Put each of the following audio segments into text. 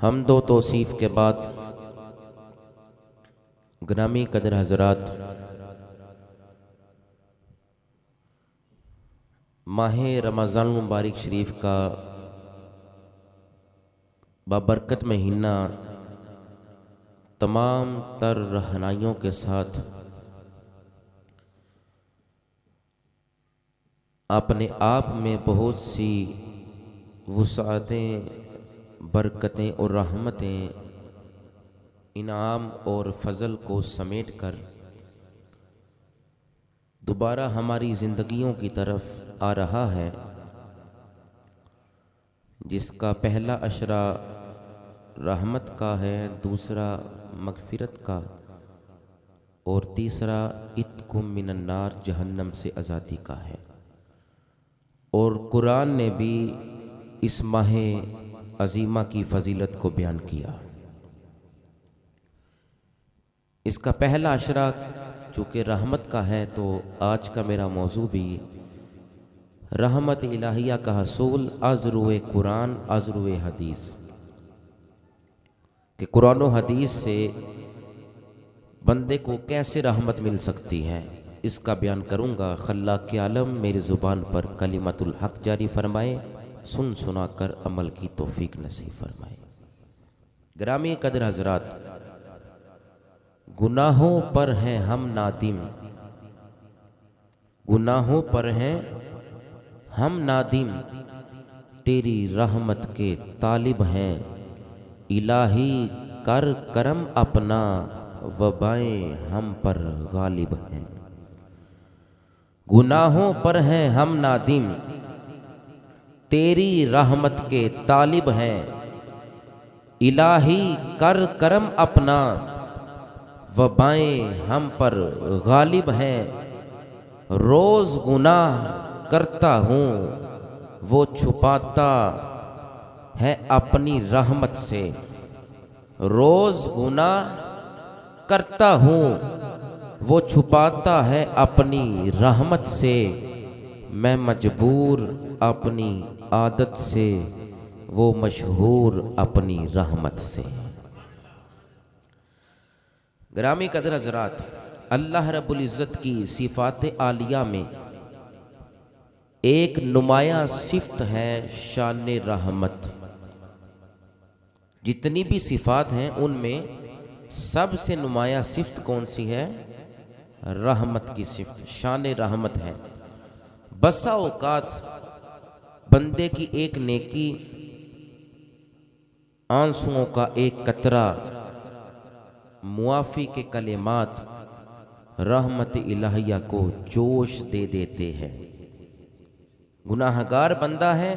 حمد و توصیف کے بعد گرامی قدر حضرات، ماہ رمضان المبارک شریف کا بابرکت مہینہ تمام تر رہنائیوں کے ساتھ اپنے آپ میں بہت سی وسعتیں، برکتیں اور رحمتیں، انعام اور فضل کو سمیٹ کر دوبارہ ہماری زندگیوں کی طرف آ رہا ہے، جس کا پہلا اشرا رحمت کا ہے، دوسرا مغفرت کا اور تیسرا عتق من النار، جہنم سے آزادی کا ہے۔ اور قرآن نے بھی اس ماہ عظیمہ کی فضیلت کو بیان کیا۔ اس کا پہلا اشرا چونکہ رحمت کا ہے، تو آج کا میرا موضوع بھی رحمت الہیہ کا حصول از روئے قرآن از روئے حدیث، کہ قرآن و حدیث سے بندے کو کیسے رحمت مل سکتی ہے، اس کا بیان کروں گا۔ خلاق عالم میری زبان پر کلمت الحق جاری فرمائے، سن سنا کر عمل کی توفیق نصیب فرمائے۔ گرامی قدر حضرات، گناہوں پر ہیں ہم نادم، گناہوں پر ہیں ہم نادم، تیری رحمت کے طالب ہیں، الہی کر کرم اپنا، وبائیں ہم پر غالب ہیں۔ گناہوں پر ہیں ہم نادم، تیری رحمت کے طالب ہیں، الہی کر کرم اپنا، وبائیں ہم پر غالب ہیں۔ روز گناہ کرتا ہوں، وہ چھپاتا ہے اپنی رحمت سے، روز گناہ کرتا ہوں، وہ چھپاتا ہے اپنی رحمت سے، میں مجبور اپنی عادت سے، وہ مشہور اپنی رحمت سے۔ گرامی قدر حضرات، اللہ رب العزت کی صفات عالیہ میں ایک نمایاں صفت ہے شان رحمت۔ جتنی بھی صفات ہیں ان میں سب سے نمایاں صفت کون سی ہے؟ رحمت کی صفت، شان رحمت ہے۔ بسا اوقات بندے کی ایک نیکی، آنسوؤں کا ایک قطرہ، معافی کے کلمات رحمت الہیہ کو جوش دے دیتے ہیں۔ گناہگار بندہ ہے،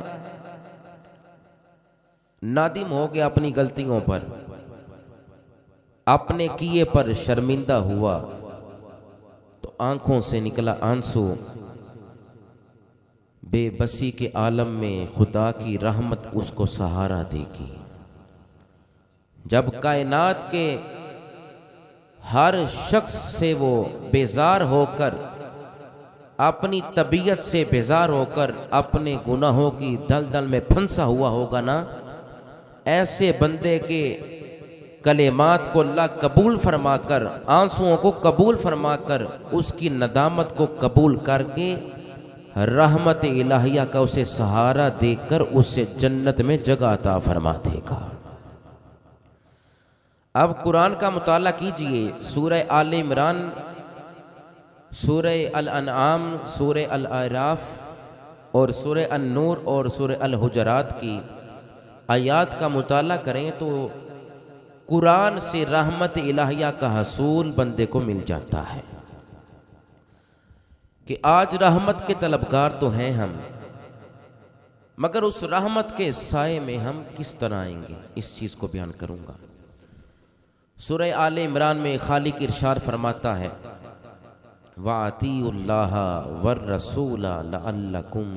نادم ہو گیا اپنی غلطیوں پر، اپنے کیے پر شرمندہ ہوا، تو آنکھوں سے نکلا آنسو، بے بسی کے عالم میں خدا کی رحمت اس کو سہارا دے گی۔ جب کائنات کے ہر شخص سے وہ بیزار ہو کر، اپنی طبیعت سے بیزار ہو کر، اپنے گناہوں کی دلدل میں پھنسا ہوا ہوگا نا، ایسے بندے کے کلمات کو اللہ قبول فرما کر، آنسوؤں کو قبول فرما کر، اس کی ندامت کو قبول کر کے رحمت الہیہ کا اسے سہارا دے کر اسے جنت میں جگہ عطا فرما دے گا۔ اب قرآن کا مطالعہ کیجئے، سورہ آل عمران، سورہ الانعام، سورہ الاعراف اور سورہ النور اور سورہ الحجرات کی آیات کا مطالعہ کریں تو قرآن سے رحمت الہیہ کا حصول بندے کو مل جاتا ہے، کہ آج رحمت کے طلبگار تو ہیں ہم، مگر اس رحمت کے سائے میں ہم کس طرح آئیں گے، اس چیز کو بیان کروں گا۔ سورہ آل عمران میں خالق ارشاد فرماتا ہے، وَأَطِیعُوا اللَّهَ وَالرَّسُولَ لَعَلَّکُمْ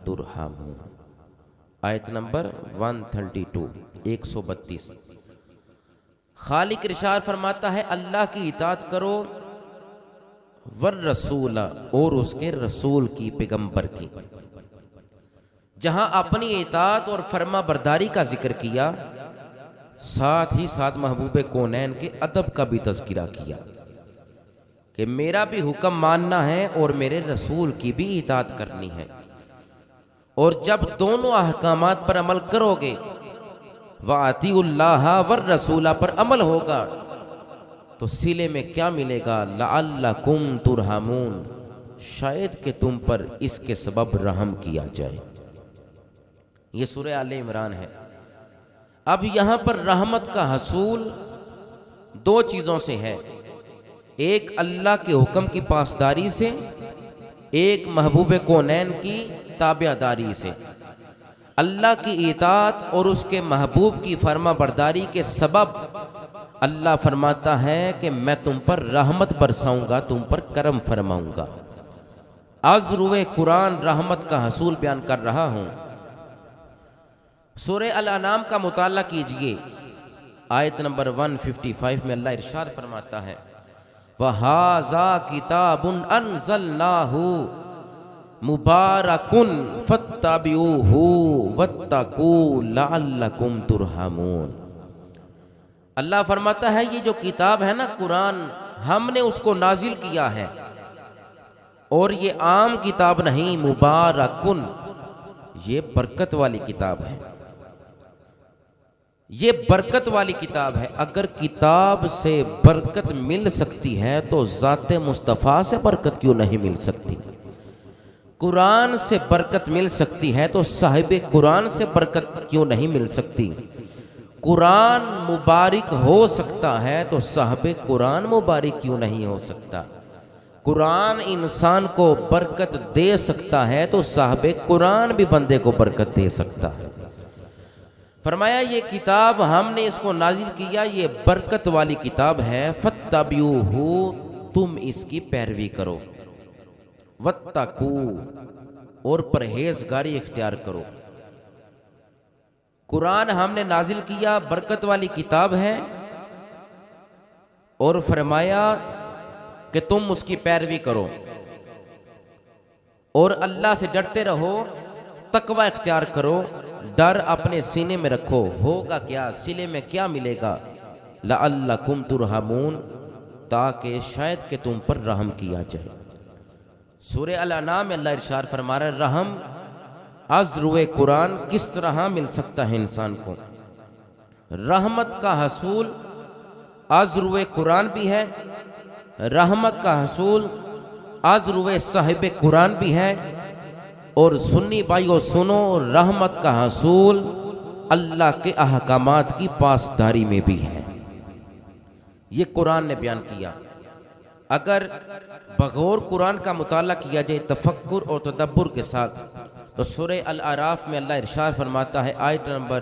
تُرْحَمُونَ، آیت نمبر 132، 132۔ خالق ارشاد فرماتا ہے اللہ کی اطاعت کرو، والرسول، اور اس کے رسول کی، پیغمبر کی۔ جہاں اپنی اطاعت اور فرما برداری کا ذکر کیا، ساتھ ہی ساتھ محبوب کونین کے ادب کا بھی تذکرہ کیا کہ میرا بھی حکم ماننا ہے اور میرے رسول کی بھی اطاعت کرنی ہے، اور جب دونوں احکامات پر عمل کرو گے، وَأَطِیعُوا اللَّهَ وَالرَّسُولَ پر عمل ہوگا، تو صلے میں کیا ملے گا؟ لَعَلَّكُمْ تُرْحَمُونَ، شاید کہ تم پر اس کے سبب رحم کیا جائے۔ یہ سورہ آل عمران ہے۔ اب یہاں پر رحمت کا حصول دو چیزوں سے ہے، ایک اللہ کے حکم کی پاسداری سے، ایک محبوب کونین کی تابعداری سے۔ اللہ کی اطاعت اور اس کے محبوب کی فرما برداری کے سبب اللہ فرماتا ہے کہ میں تم پر رحمت برساؤں گا، تم پر کرم فرماؤں گا۔ از روئے قرآن رحمت کا حصول بیان کر رہا ہوں۔ سورہ الانعام کا مطالعہ کیجئے، آیت نمبر 155 میں اللہ ارشاد فرماتا ہے وَهَذَا كِتَابٌ أَنزَلْنَاهُ مُبَارَكٌ فَاتَّبِعُوهُ وَاتَّقُوا لَعَلَّكُمْ تُرْحَمُونَ۔ اللہ فرماتا ہے یہ جو کتاب ہے نا قرآن، ہم نے اس کو نازل کیا ہے، اور یہ عام کتاب نہیں، مبارکن، یہ برکت والی کتاب ہے، یہ برکت والی کتاب ہے۔ اگر کتاب سے برکت مل سکتی ہے تو ذات مصطفیٰ سے برکت کیوں نہیں مل سکتی؟ قرآن سے برکت مل سکتی ہے تو صاحب قرآن سے برکت کیوں نہیں مل سکتی؟ قرآن مبارک ہو سکتا ہے تو صاحب قرآن مبارک کیوں نہیں ہو سکتا؟ قرآن انسان کو برکت دے سکتا ہے تو صاحب قرآن بھی بندے کو برکت دے سکتا ہے۔ فرمایا یہ کتاب ہم نے اس کو نازل کیا، یہ برکت والی کتاب ہے، فَاتَّبِعُوهُ، تم اس کی پیروی کرو، وَاتَّقُوا، اور پرہیزگاری اختیار کرو۔ قرآن ہم نے نازل کیا، برکت والی کتاب ہے، اور فرمایا کہ تم اس کی پیروی کرو اور اللہ سے ڈرتے رہو، تقوی اختیار کرو، ڈر اپنے سینے میں رکھو۔ ہوگا کیا؟ صلے میں کیا ملے گا؟ لَعَلَّكُمْ تُرْحَمُونَ، تاکہ شاید کہ تم پر رحم کیا جائے۔ سورہ الانعام میں اللہ ارشاد فرما رہا ہے رحم از روئے قرآن کس طرح مل سکتا ہے انسان کو؟ رحمت کا حصول از روئے قرآن بھی ہے، رحمت کا حصول از روئے صاحب قرآن بھی ہے، اور سنی بھائیو سنو، رحمت کا حصول اللہ کے احکامات کی پاسداری میں بھی ہے۔ یہ قرآن نے بیان کیا۔ اگر بغور قرآن کا مطالعہ کیا جائے تفکر اور تدبر کے ساتھ، تو سورہ الاعراف میں اللہ ارشاد فرماتا ہے آیت نمبر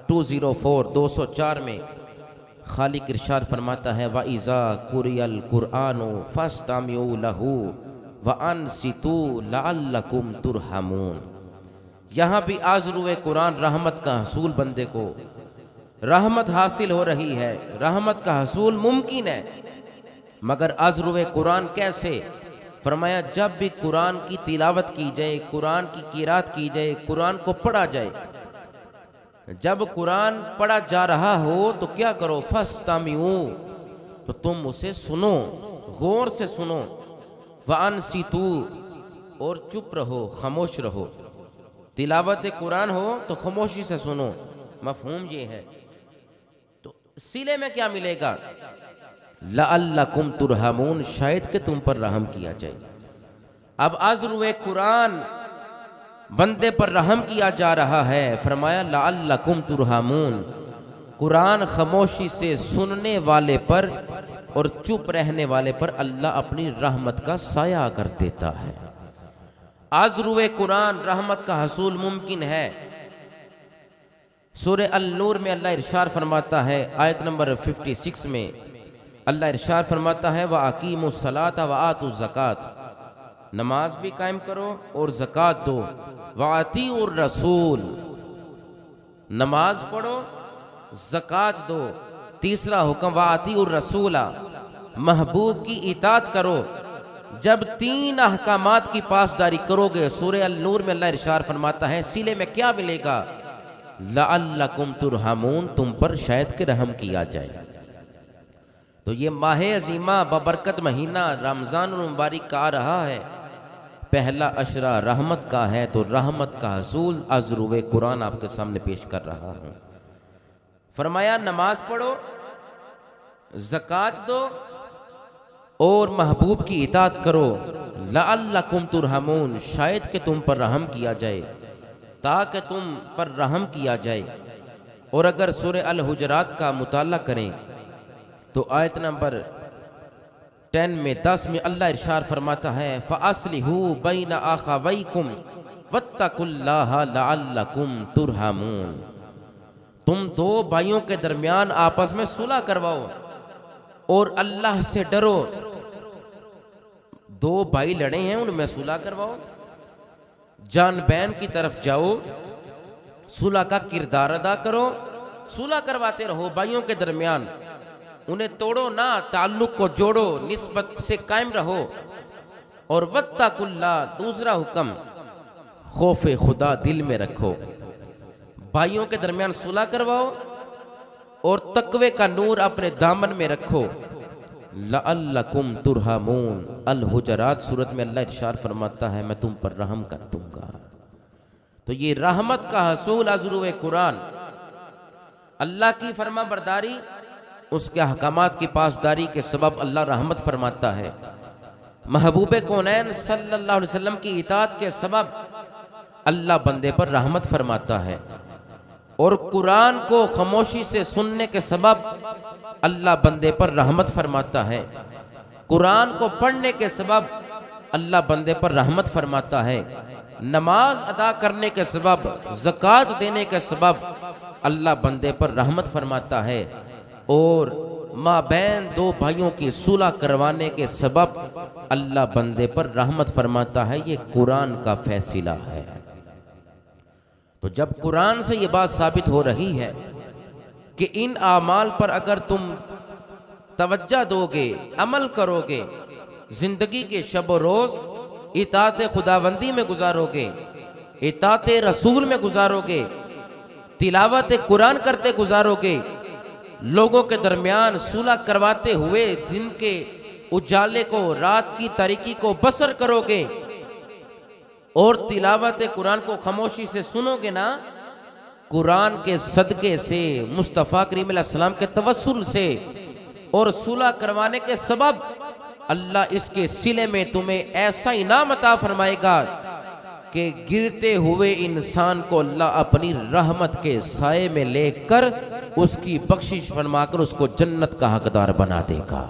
204 میں خالق ارشاد فرماتا ہے وَإِذَا قُرِئَ الْقُرْآنُ فَاسْتَمِعُوا لَهُ وَأَنصِتُوا لَعَلَّكُمْ تُرْحَمُونَ۔ یہاں بھی آزروئے قرآن رحمت کا حصول، بندے کو رحمت حاصل ہو رہی ہے، رحمت کا حصول ممکن ہے، مگر آزروئے قرآن کیسے؟ فرمایا جب بھی قرآن کی تلاوت کی جائے، قرآن کی قرات کی جائے، قرآن کو پڑھا جائے، جب قرآن پڑھا جا رہا ہو تو کیا کرو؟ فَاسْتَمِعُوا، تو تم اسے سنو، غور سے سنو، وَأَنصِتُوا، اور چپ رہو، خاموش رہو۔ تلاوت قرآن ہو تو خاموشی سے سنو، مفہوم یہ ہے۔ تو صلے میں کیا ملے گا؟ لَعَلَّكُمْ تُرْحَمُونَ، شاید کہ تم پر رحم کیا جائے۔ اب آزروئے قرآن بندے پر رحم کیا جا رہا ہے، فرمایا لَعَلَّكُمْ تُرْحَمُونَ، قرآن خاموشی سے سننے والے پر اور چپ رہنے والے پر اللہ اپنی رحمت کا سایہ کر دیتا ہے۔ آزروئے قرآن رحمت کا حصول ممکن ہے۔ سورہ النور میں اللہ ارشاد فرماتا ہے آیت نمبر 56 میں اللہ ارشاد فرماتا ہے وَأَقِیمُوا الصَّلَاةَ وَآتُوا الزَّکَاةَ، نماز بھی قائم کرو اور زکوٰۃ دو۔ وَأَطِیعُوا الرَّسُولَ، نماز پڑھو، زکوٰۃ دو۔ تیسرا حکم وَأَطِیعُوا الرَّسُولَ، محبوب کی اطاعت کرو۔ جب تین احکامات کی پاسداری کرو گے، سورہ النور میں اللہ ارشاد فرماتا ہے صلے میں کیا ملے گا؟ لعلکم ترحمون، تم پر شاید کہ رحم کیا جائے۔ تو یہ ماہ عظیمہ ببرکت مہینہ رمضان المبارک آ رہا ہے، پہلا عشرہ رحمت کا ہے، تو رحمت کا حصول از روئے قرآن آپ کے سامنے پیش کر رہا ہوں۔ فرمایا نماز پڑھو، زکوٰۃ دو اور محبوب کی اطاعت کرو، لعلکم ترحمون، شاید کہ تم پر رحم کیا جائے، تاکہ تم پر رحم کیا جائے۔ اور اگر سورہ الحجرات کا مطالعہ کریں تو آیت نمبر 10 میں اللہ ارشاد فرماتا ہے فَأَصْلِحُوا بَيْنَ أَخَوَيْكُمْ وَاتَّقُوا اللَّهَ لَعَلَّكُمْ تُرْحَمُونَ، تم دو بھائیوں کے درمیان آپس میں صلح کرواؤ اور اللہ سے ڈرو۔ دو بھائی لڑے ہیں، ان میں صلح کرواؤ، جان بین کی طرف جاؤ، صلح کا کردار ادا کرو، صلح کرواتے رہو بھائیوں کے درمیان، انہیں توڑو نہ، تعلق کو جوڑو، نسبت سے قائم رہو۔ اور واتقوا اللہ، دوسرا حکم، خوف خدا دل میں رکھو، بھائیوں کے درمیان صلح کرواؤ اور تقوی کا نور اپنے دامن میں رکھو، لعلکم ترحمون۔ الحجرات سورت میں اللہ ارشاد فرماتا ہے میں تم پر رحم کر دوں گا۔ تو یہ رحمت کا حصول از روئے قرآن، اللہ کی فرما برداری، اس کے احکامات کی پاسداری کے سبب اللہ رحمت فرماتا ہے، محبوب کونین صلی اللہ علیہ وسلم کی اطاعت کے سبب اللہ بندے پر رحمت فرماتا ہے، اور قرآن کو خاموشی سے سننے کے سبب اللہ بندے پر رحمت فرماتا ہے، قرآن کو پڑھنے کے سبب اللہ بندے پر رحمت فرماتا ہے، نماز ادا کرنے کے سبب، زکوٰۃ دینے کے سبب اللہ بندے پر رحمت فرماتا ہے، اور مابین دو بھائیوں کی صلح کروانے کے سبب اللہ بندے پر رحمت فرماتا ہے۔ یہ قرآن کا فیصلہ ہے۔ تو جب قرآن سے یہ بات ثابت ہو رہی ہے کہ ان اعمال پر اگر تم توجہ دو گے، عمل کرو گے، زندگی کے شب و روز اطاعت خداوندی میں گزارو گے، اطاعت رسول میں گزارو گے، تلاوت قرآن کرتے گزارو گے، لوگوں کے درمیان صلح کرواتے ہوئے دن کے اجالے کو، رات کی تاریکی کو بسر کرو گے، اور تلاوت قرآن کو خاموشی سے سنو گے نا، قرآن کے صدقے سے، مصطفیٰ کریم علیہ السلام کے توسل سے اور صلح کروانے کے سبب اللہ اس کے صلے میں تمہیں ایسا انعام عطا فرمائے گا کہ گرتے ہوئے انسان کو اللہ اپنی رحمت کے سائے میں لے کر اس کی بخشش فرما کر اس کو جنت کا حقدار بنا دے گا۔